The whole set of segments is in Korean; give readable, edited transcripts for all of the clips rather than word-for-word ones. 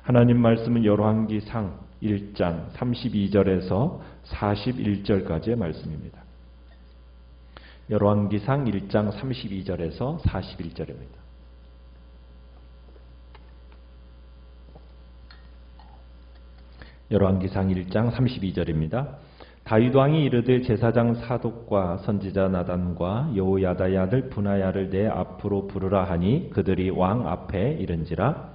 하나님 말씀은 열왕기상 1장 32절에서 41절까지의 말씀입니다. 열왕기상 1장 32절에서 41절입니다. 열왕기상 1장 32절입니다. 다윗 왕이 이르되 제사장 사독과 선지자 나단과 여호야다의 아들 브나야를 내 앞으로 부르라 하니 그들이 왕 앞에 이른지라.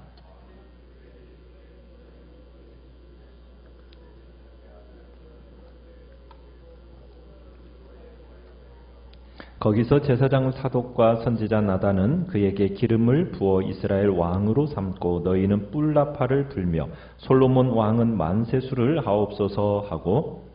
거기서 제사장 사독과 선지자 나단은 그에게 기름을 부어 이스라엘 왕으로 삼고 너희는 뿔나팔을 불며 솔로몬 왕은 만세수를 하옵소서 하고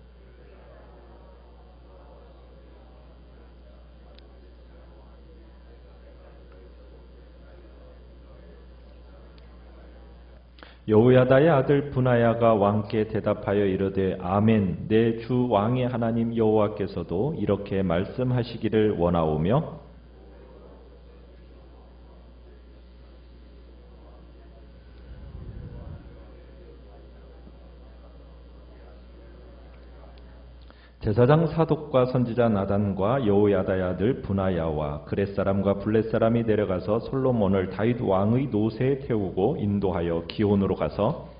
여호야다의 아들 브나야가 왕께 대답하여 이르되 아멘, 내 주 왕의 하나님 여호와께서도 이렇게 말씀하시기를 원하오며 제사장 사독과 선지자 나단과 여호야다의 아들 브나야와 그렛 사람과 블렛 사람이 내려가서 솔로몬을 다윗 왕의 노새에 태우고 인도하여 기온으로 가서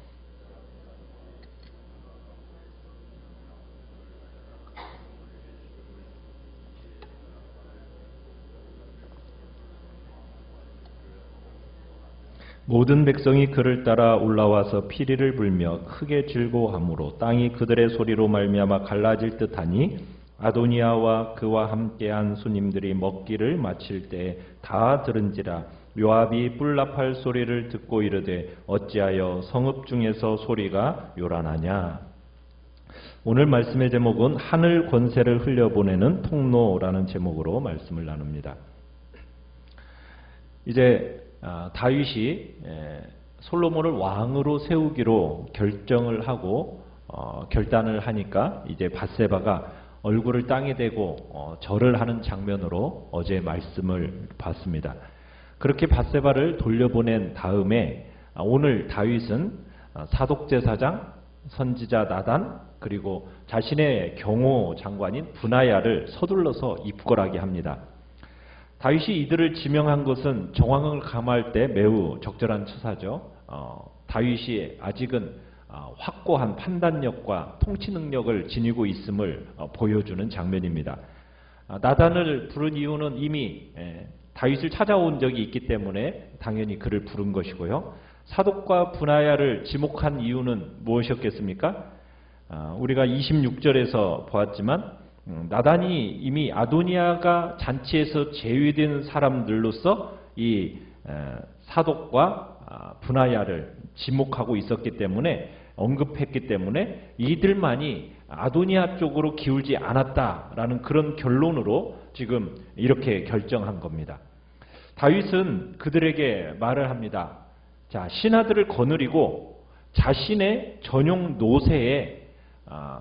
모든 백성이 그를 따라 올라와서 피리를 불며 크게 즐거워하므로 땅이 그들의 소리로 말미암아 갈라질 듯하니 아도니아와 그와 함께한 손님들이 먹기를 마칠 때에 다 들은지라. 요압이 뿔나팔 소리를 듣고 이르되 어찌하여 성읍 중에서 소리가 요란하냐. 오늘 말씀의 제목은 하늘 권세를 흘려보내는 통로라는 제목으로 말씀을 나눕니다. 이제 다윗이 솔로몬을 왕으로 세우기로 결정을 하고 결단을 하니까 이제 밧세바가 얼굴을 땅에 대고 절을 하는 장면으로 어제 말씀을 봤습니다. 그렇게 밧세바를 돌려보낸 다음에 오늘 다윗은 사독제사장, 선지자 나단 그리고 자신의 경호 장관인 브나야를 서둘러서 입궐하게 합니다. 다윗이 이들을 지명한 것은 정황을 감할 때 매우 적절한 처사죠. 다윗이 아직은 확고한 판단력과 통치 능력을 지니고 있음을 보여주는 장면입니다. 나단을 부른 이유는 이미 다윗을 찾아온 적이 있기 때문에 당연히 그를 부른 것이고요. 사독과 브나야를 지목한 이유는 무엇이었겠습니까? 우리가 26절에서 보았지만 나단이 이미 아도니아가 잔치에서 제외된 사람들로서 이 사독과 브나야를 지목하고 있었기 때문에 언급했기 때문에 이들만이 아도니아 쪽으로 기울지 않았다라는 그런 결론으로 지금 이렇게 결정한 겁니다. 다윗은 그들에게 말을 합니다. 자, 신하들을 거느리고 자신의 전용 노새에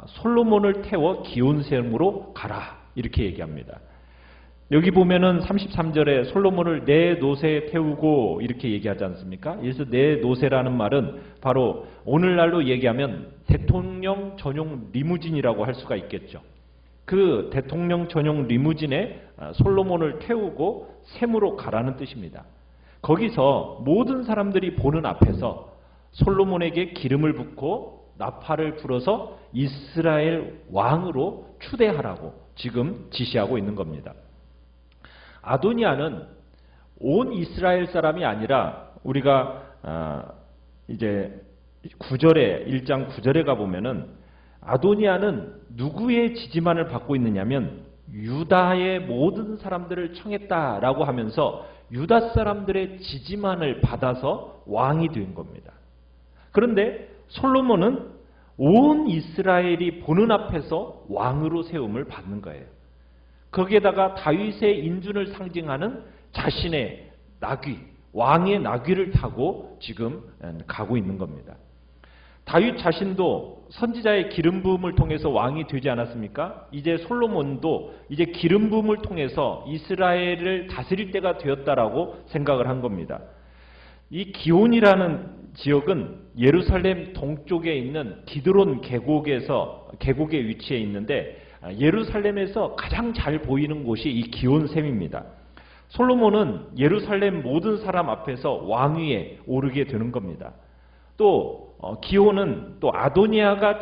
솔로몬을 태워 기온샘으로 가라 이렇게 얘기합니다. 여기 보면은 33절에 솔로몬을 내 노새에 태우고 이렇게 얘기하지 않습니까? 그래서 내 노새라는 말은 바로 오늘날로 얘기하면 대통령 전용 리무진이라고 할 수가 있겠죠. 그 대통령 전용 리무진에 솔로몬을 태우고 샘으로 가라는 뜻입니다. 거기서 모든 사람들이 보는 앞에서 솔로몬에게 기름을 붓고 나팔을 불어서 이스라엘 왕으로 추대하라고 지금 지시하고 있는 겁니다. 아도니아는 온 이스라엘 사람이 아니라 우리가 이제 9절에 1장 9절에 가보면은 아도니아는 누구의 지지만을 받고 있느냐면 유다의 모든 사람들을 청했다라고 하면서 유다 사람들의 지지만을 받아서 왕이 된 겁니다. 그런데 솔로몬은 온 이스라엘이 보는 앞에서 왕으로 세움을 받는 거예요. 거기에다가 다윗의 인준을 상징하는 자신의 나귀, 왕의 나귀를 타고 지금 가고 있는 겁니다. 다윗 자신도 선지자의 기름 부음을 통해서 왕이 되지 않았습니까? 이제 솔로몬도 이제 기름 부음을 통해서 이스라엘을 다스릴 때가 되었다라고 생각을 한 겁니다. 이 기온이라는 지역은 예루살렘 동쪽에 있는 기드론 계곡에 위치해 있는데 예루살렘에서 가장 잘 보이는 곳이 이 기온샘입니다. 솔로몬은 예루살렘 모든 사람 앞에서 왕위에 오르게 되는 겁니다. 또 기온은 또 아도니아가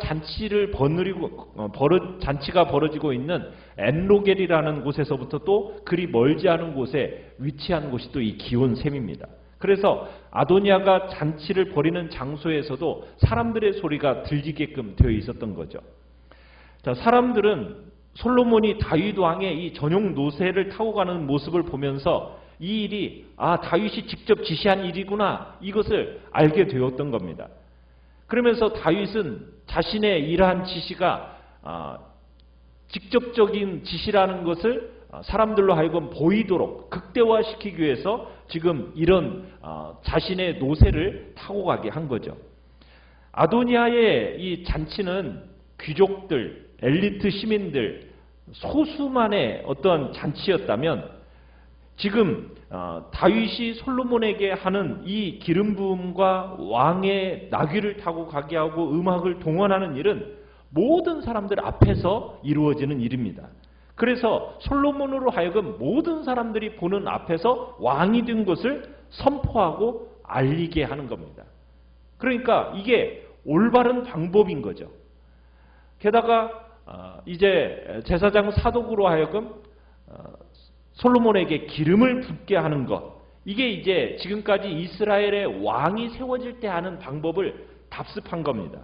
잔치가 벌어지고 있는 엔로겔이라는 곳에서부터 또 그리 멀지 않은 곳에 위치한 곳이 또 이 기온샘입니다. 그래서 아도니아가 잔치를 벌이는 장소에서도 사람들의 소리가 들리게끔 되어 있었던 거죠. 자, 사람들은 솔로몬이 다윗 왕의 이 전용 노새를 타고 가는 모습을 보면서 이 일이 다윗이 직접 지시한 일이구나, 이것을 알게 되었던 겁니다. 그러면서 다윗은 자신의 이러한 지시가 직접적인 지시라는 것을 사람들로 하여금 보이도록 극대화시키기 위해서 지금 이런 자신의 노새를 타고 가게 한 거죠. 아도니아의 이 잔치는 귀족들, 엘리트 시민들, 소수만의 어떤 잔치였다면 지금 다윗이 솔로몬에게 하는 이 기름 부음과 왕의 나귀를 타고 가게 하고 음악을 동원하는 일은 모든 사람들 앞에서 이루어지는 일입니다. 그래서 솔로몬으로 하여금 모든 사람들이 보는 앞에서 왕이 된 것을 선포하고 알리게 하는 겁니다. 그러니까 이게 올바른 방법인 거죠. 게다가 이제 제사장 사독으로 하여금 솔로몬에게 기름을 붓게 하는 것, 이게 이제 지금까지 이스라엘의 왕이 세워질 때 하는 방법을 답습한 겁니다.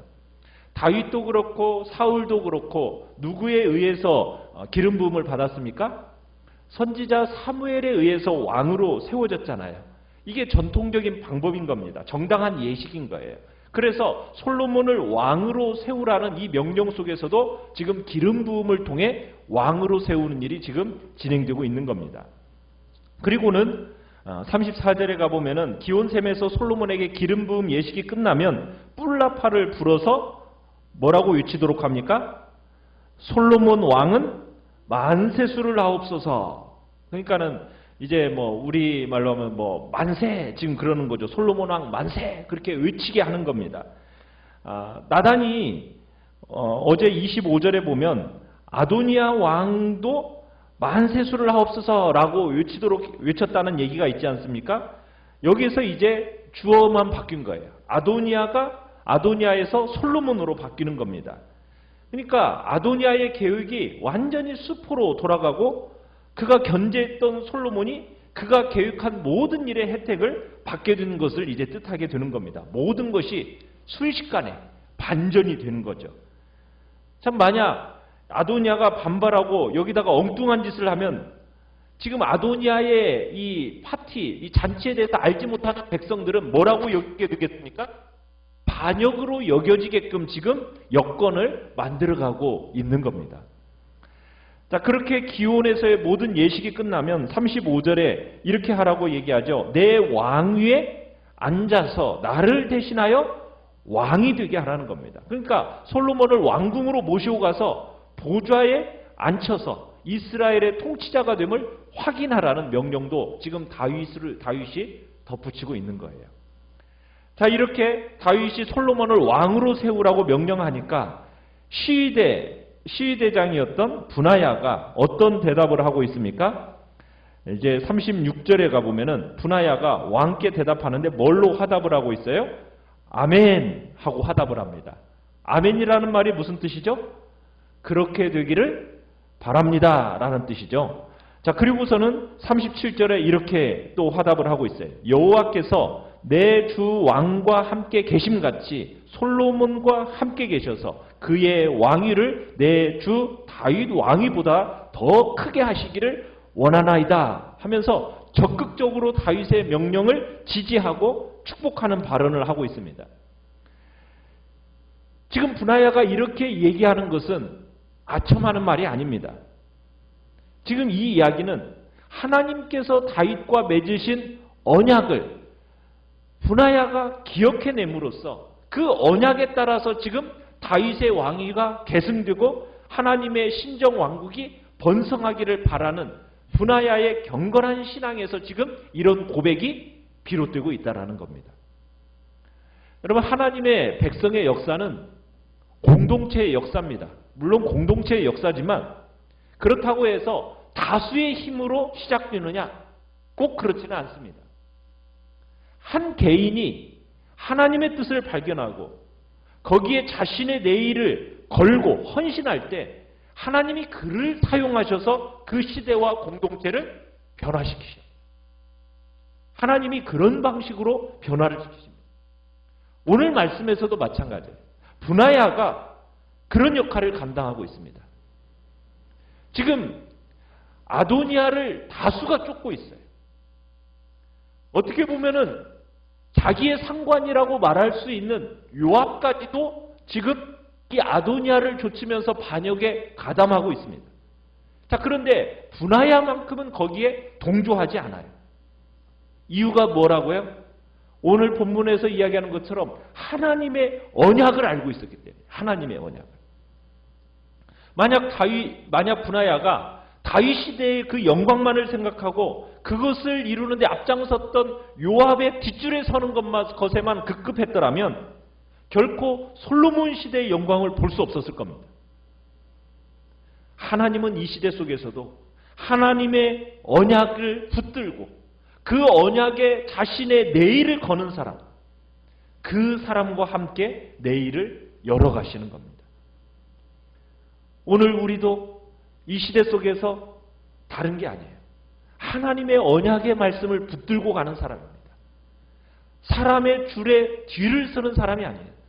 다윗도 그렇고 사울도 그렇고 누구에 의해서 기름 부음을 받았습니까? 선지자 사무엘에 의해서 왕으로 세워졌잖아요. 이게 전통적인 방법인 겁니다. 정당한 예식인 거예요. 그래서 솔로몬을 왕으로 세우라는 이 명령 속에서도 지금 기름 부음을 통해 왕으로 세우는 일이 지금 진행되고 있는 겁니다. 그리고는 34절에 가보면은 기온샘에서 솔로몬에게 기름 부음 예식이 끝나면 뿔나팔을 불어서 뭐라고 외치도록 합니까? 솔로몬 왕은 만세수를 하옵소서. 그러니까는 이제 우리 말로 하면 만세, 지금 그러는 거죠. 솔로몬 왕 만세, 그렇게 외치게 하는 겁니다. 나단이 어제 25절에 보면 아도니아 왕도 만세수를 하옵소서라고 외쳤다는 얘기가 있지 않습니까? 여기서 이제 주어만 바뀐 거예요. 아도니아에서 솔로몬으로 바뀌는 겁니다. 그러니까 아도니아의 계획이 완전히 수포로 돌아가고 그가 견제했던 솔로몬이 그가 계획한 모든 일의 혜택을 받게 되는 것을 이제 뜻하게 되는 겁니다. 모든 것이 순식간에 반전이 되는 거죠. 참, 만약 아도니아가 반발하고 여기다가 엉뚱한 짓을 하면 지금 아도니아의 이 파티, 이 잔치에 대해서 알지 못하는 백성들은 뭐라고 여기게 되겠습니까? 반역으로 여겨지게끔 지금 여건을 만들어가고 있는 겁니다. 자, 그렇게 기온에서의 모든 예식이 끝나면 35절에 이렇게 하라고 얘기하죠. 내 왕위에 앉아서 나를 대신하여 왕이 되게 하라는 겁니다. 그러니까 솔로몬을 왕궁으로 모시고 가서 보좌에 앉혀서 이스라엘의 통치자가 됨을 확인하라는 명령도 지금 다윗이 덧붙이고 있는 거예요. 자, 이렇게 다윗이 솔로몬을 왕으로 세우라고 명령하니까 시위대장이었던 분하야가 어떤 대답을 하고 있습니까? 이제 36절에 가보면은 분하야가 왕께 대답하는데 뭘로 화답을 하고 있어요? 아멘 하고 화답을 합니다. 아멘이라는 말이 무슨 뜻이죠? 그렇게 되기를 바랍니다 라는 뜻이죠. 자, 그리고서는 37절에 이렇게 또 화답을 하고 있어요. 여호와께서 내 주 왕과 함께 계심같이 솔로몬과 함께 계셔서 그의 왕위를 내 주 다윗 왕위보다 더 크게 하시기를 원하나이다 하면서 적극적으로 다윗의 명령을 지지하고 축복하는 발언을 하고 있습니다. 지금 분하야가 이렇게 얘기하는 것은 아첨하는 말이 아닙니다. 지금 이 이야기는 하나님께서 다윗과 맺으신 언약을 분하야가 기억해냄으로써 그 언약에 따라서 지금 다윗의 왕위가 계승되고 하나님의 신정 왕국이 번성하기를 바라는 분하야의 경건한 신앙에서 지금 이런 고백이 비롯되고 있다는 겁니다. 여러분, 하나님의 백성의 역사는 공동체의 역사입니다. 물론 공동체의 역사지만 그렇다고 해서 다수의 힘으로 시작되느냐? 꼭 그렇지는 않습니다. 한 개인이 하나님의 뜻을 발견하고 거기에 자신의 내일을 걸고 헌신할 때 하나님이 그를 사용하셔서 그 시대와 공동체를 변화시키셔요. 하나님이 그런 방식으로 변화를 시키십니다. 오늘 말씀에서도 마찬가지예요. 브나야가 그런 역할을 감당하고 있습니다. 지금 아도니아를 다수가 쫓고 있어요. 어떻게 보면은 자기의 상관이라고 말할 수 있는 요압까지도 지금 이 아도니아를 좇으면서 반역에 가담하고 있습니다. 자, 그런데 브나야만큼은 거기에 동조하지 않아요. 이유가 뭐라고요? 오늘 본문에서 이야기하는 것처럼 하나님의 언약을 알고 있었기 때문에, 하나님의 언약을. 만약 브나야가 다윗 시대의 그 영광만을 생각하고 그것을 이루는데 앞장섰던 요압의 뒷줄에 서는 것에만 급급했더라면 결코 솔로몬 시대의 영광을 볼 수 없었을 겁니다. 하나님은 이 시대 속에서도 하나님의 언약을 붙들고 그 언약에 자신의 내일을 거는 사람, 그 사람과 함께 내일을 열어가시는 겁니다. 오늘 우리도 이 시대 속에서 다른 게 아니에요. 하나님의 언약의 말씀을 붙들고 가는 사람입니다. 사람의 줄에 뒤를 서는 사람이 아니에요.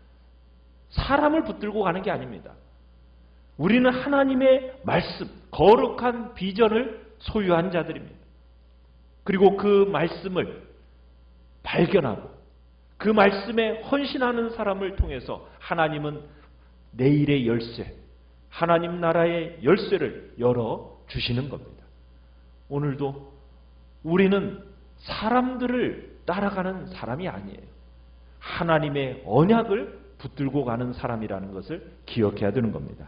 사람을 붙들고 가는 게 아닙니다. 우리는 하나님의 말씀, 거룩한 비전을 소유한 자들입니다. 그리고 그 말씀을 발견하고 그 말씀에 헌신하는 사람을 통해서 하나님은 내일의 열쇠, 하나님 나라의 열쇠를 열어주시는 겁니다. 오늘도 우리는 사람들을 따라가는 사람이 아니에요. 하나님의 언약을 붙들고 가는 사람이라는 것을 기억해야 되는 겁니다.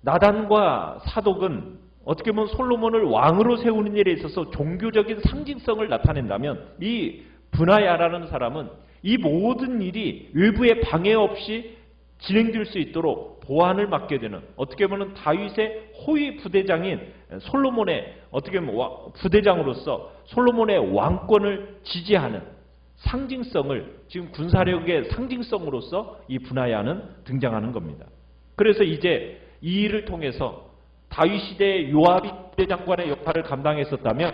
나단과 사독은 어떻게 보면 솔로몬을 왕으로 세우는 일에 있어서 종교적인 상징성을 나타낸다면 이 브나야라는 사람은 이 모든 일이 외부의 방해 없이 진행될 수 있도록 보안을 맡게 되는, 어떻게 보면 다윗의 호위 부대장인 솔로몬의 어떻게 보면 부대장으로서 솔로몬의 왕권을 지지하는 상징성을, 지금 군사력의 상징성으로서 이 브나야는 등장하는 겁니다. 그래서 이제 이 일을 통해서 다윗 시대의 요압이 부대장관의 역할을 감당했었다면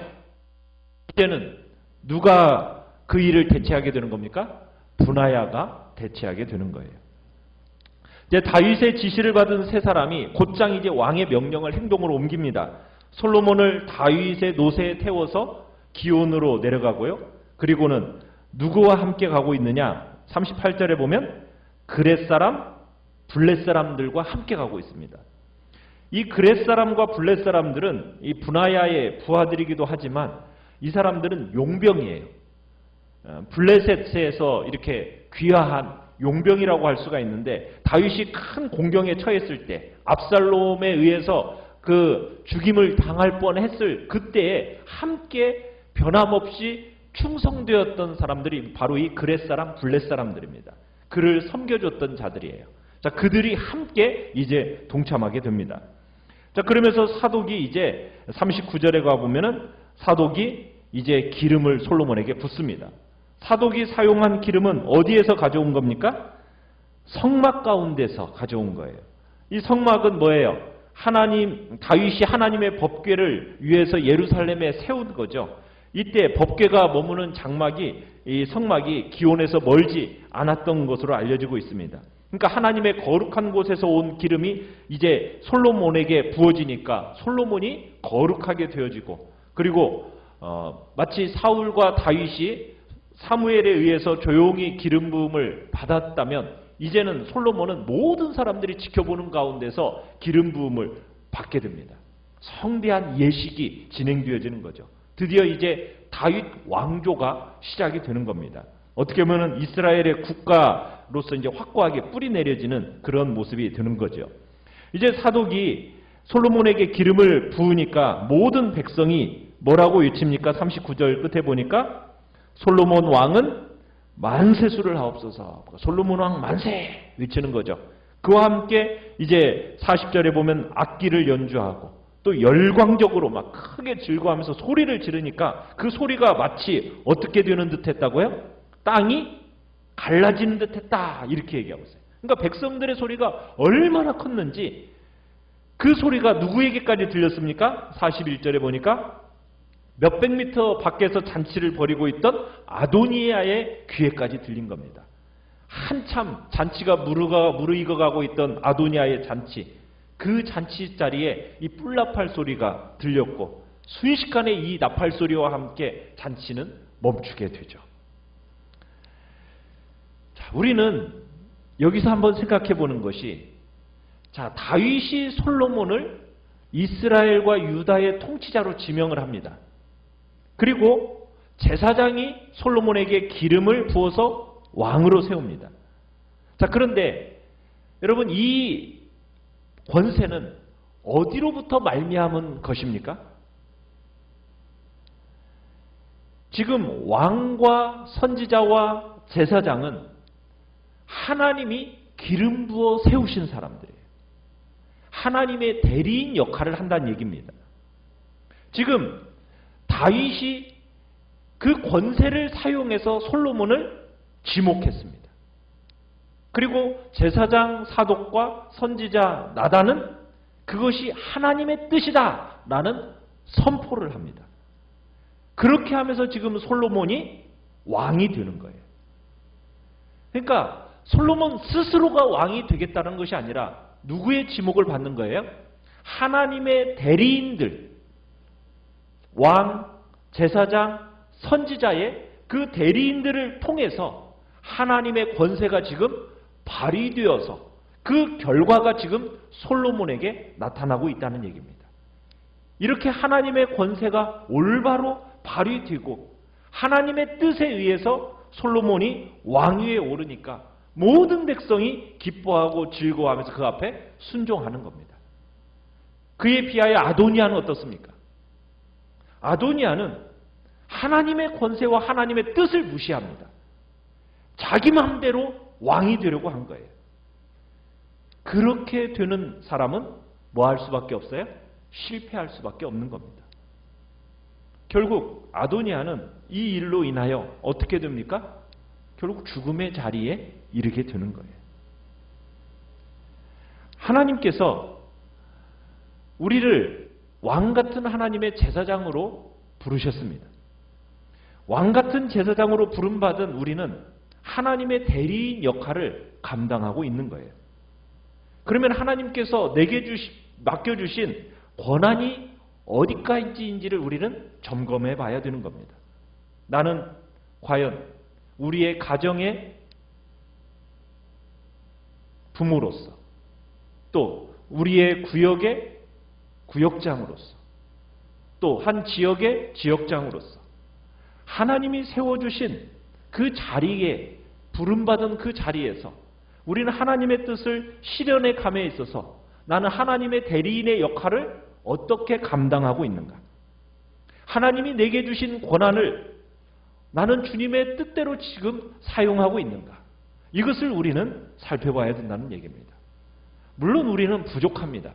이제는 누가 그 일을 대체하게 되는 겁니까? 브나야가 대체하게 되는 거예요. 이제 다윗의 지시를 받은 세 사람이 곧장 이제 왕의 명령을 행동으로 옮깁니다. 솔로몬을 다윗의 노새에 태워서 기온으로 내려가고요. 그리고는 누구와 함께 가고 있느냐? 38절에 보면 그렛 사람, 블렛 사람들과 함께 가고 있습니다. 이 그렛 사람과 블렛 사람들은 이 브나야의 부하들이기도 하지만 이 사람들은 용병이에요. 블레셋에서 이렇게 귀화한 용병이라고 할 수가 있는데, 다윗이 큰 공경에 처했을 때 압살롬에 의해서 그 죽임을 당할 뻔했을 그때에 함께 변함없이 충성되었던 사람들이 바로 이 그렛 사람, 블렛 사람들입니다. 그를 섬겨줬던 자들이에요. 자, 그들이 함께 이제 동참하게 됩니다. 자, 그러면서 사독이 이제 39절에 가보면은 사독이 이제 기름을 솔로몬에게 붓습니다. 사독이 사용한 기름은 어디에서 가져온 겁니까? 성막 가운데서 가져온 거예요. 이 성막은 뭐예요? 다윗이 하나님의 법궤를 위해서 예루살렘에 세운 거죠. 이때 법궤가 머무는 이 성막이 기온에서 멀지 않았던 것으로 알려지고 있습니다. 그러니까 하나님의 거룩한 곳에서 온 기름이 이제 솔로몬에게 부어지니까 솔로몬이 거룩하게 되어지고, 그리고 마치 사울과 다윗이 사무엘에 의해서 조용히 기름 부음을 받았다면 이제는 솔로몬은 모든 사람들이 지켜보는 가운데서 기름 부음을 받게 됩니다. 성대한 예식이 진행되어지는 거죠. 드디어 이제 다윗 왕조가 시작이 되는 겁니다. 어떻게 보면 이스라엘의 국가로서 이제 확고하게 뿌리 내려지는 그런 모습이 되는 거죠. 이제 사독이 솔로몬에게 기름을 부으니까 모든 백성이 뭐라고 외칩니까? 39절 끝에 보니까 솔로몬 왕은 만세수를 하옵소서. 솔로몬 왕 만세 외치는 거죠. 그와 함께 이제 40절에 보면 악기를 연주하고 또 열광적으로 막 크게 즐거워하면서 소리를 지르니까 그 소리가 마치 어떻게 되는 듯 했다고요? 땅이 갈라지는 듯 했다. 이렇게 얘기하고 있어요. 그러니까 백성들의 소리가 얼마나 컸는지 그 소리가 누구에게까지 들렸습니까? 41절에 보니까 몇백 미터 밖에서 잔치를 벌이고 있던 아도니아의 귀에까지 들린 겁니다. 한참 잔치가 무르익어가고 있던 아도니아의 잔치, 그 잔치 자리에 이 뿔나팔 소리가 들렸고 순식간에 이 나팔 소리와 함께 잔치는 멈추게 되죠. 자, 우리는 여기서 한번 생각해 보는 것이, 자, 다윗이 솔로몬을 이스라엘과 유다의 통치자로 지명을 합니다. 그리고 제사장이 솔로몬에게 기름을 부어서 왕으로 세웁니다. 자, 그런데 여러분, 이 권세는 어디로부터 말미암은 것입니까? 지금 왕과 선지자와 제사장은 하나님이 기름 부어 세우신 사람들이에요. 하나님의 대리인 역할을 한다는 얘기입니다. 지금 다윗이 그 권세를 사용해서 솔로몬을 지목했습니다. 그리고 제사장 사독과 선지자 나단은 그것이 하나님의 뜻이다 라는 선포를 합니다. 그렇게 하면서 지금 솔로몬이 왕이 되는 거예요. 그러니까 솔로몬 스스로가 왕이 되겠다는 것이 아니라 누구의 지목을 받는 거예요? 하나님의 대리인들, 왕, 제사장, 선지자의 그 대리인들을 통해서 하나님의 권세가 지금 발휘되어서 그 결과가 지금 솔로몬에게 나타나고 있다는 얘기입니다. 이렇게 하나님의 권세가 올바로 발휘되고 하나님의 뜻에 의해서 솔로몬이 왕위에 오르니까 모든 백성이 기뻐하고 즐거워하면서 그 앞에 순종하는 겁니다. 그에 비하여 아도니아는 어떻습니까? 아도니아는 하나님의 권세와 하나님의 뜻을 무시합니다. 자기 마음대로 왕이 되려고 한 거예요. 그렇게 되는 사람은 뭐 할 수밖에 없어요? 실패할 수밖에 없는 겁니다. 결국 아도니아는 이 일로 인하여 어떻게 됩니까? 결국 죽음의 자리에 이르게 되는 거예요. 하나님께서 우리를 왕같은 하나님의 제사장으로 부르셨습니다. 왕같은 제사장으로 부름받은 우리는 하나님의 대리인 역할을 감당하고 있는 거예요. 그러면 하나님께서 내게 맡겨주신 권한이 어디까지인지를 우리는 점검해 봐야 되는 겁니다. 나는 과연 우리의 가정의 부모로서, 또 우리의 구역의 구역장으로서, 또 한 지역의 지역장으로서 하나님이 세워주신 그 자리에, 부름받은 그 자리에서 우리는 하나님의 뜻을 실현해 감에 있어서 나는 하나님의 대리인의 역할을 어떻게 감당하고 있는가? 하나님이 내게 주신 권한을 나는 주님의 뜻대로 지금 사용하고 있는가? 이것을 우리는 살펴봐야 된다는 얘기입니다. 물론 우리는 부족합니다.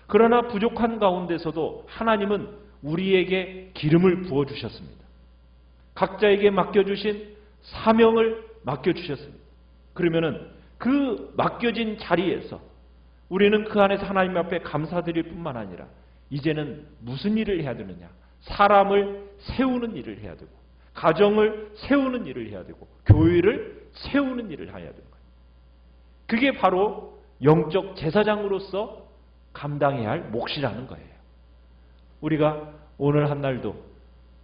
그러나 부족한 가운데서도 하나님은 우리에게 기름을 부어주셨습니다. 각자에게 맡겨주신 사명을 맡겨주셨습니다. 그러면은 그 맡겨진 자리에서 우리는 그 안에서 하나님 앞에 감사드릴 뿐만 아니라 이제는 무슨 일을 해야 되느냐? 사람을 세우는 일을 해야 되고, 가정을 세우는 일을 해야 되고, 교회를 세우는 일을 해야 되는 거예요. 그게 바로 영적 제사장으로서 감당해야 할 몫이라는 거예요. 우리가 오늘 한 날도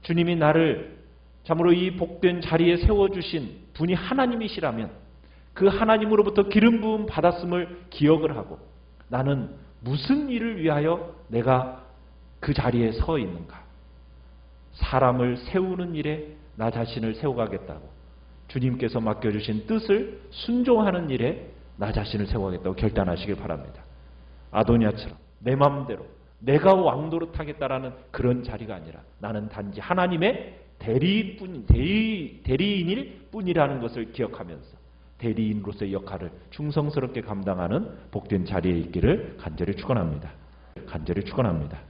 주님이 나를 참으로 이 복된 자리에 세워주신 분이 하나님이시라면 그 하나님으로부터 기름 부음 받았음을 기억을 하고 나는 무슨 일을 위하여 내가 그 자리에 서 있는가? 사람을 세우는 일에 나 자신을 세워가겠다고, 주님께서 맡겨주신 뜻을 순종하는 일에 나 자신을 세워가겠다고 결단하시길 바랍니다. 아도니아처럼 내 마음대로 내가 왕노릇 하겠다라는 그런 자리가 아니라 나는 단지 하나님의 대리인일 뿐이라는 것을 기억하면서 대리인으로서의 역할을 충성스럽게 감당하는 복된 자리에 있기를 간절히 축원합니다. 간절히 축원합니다.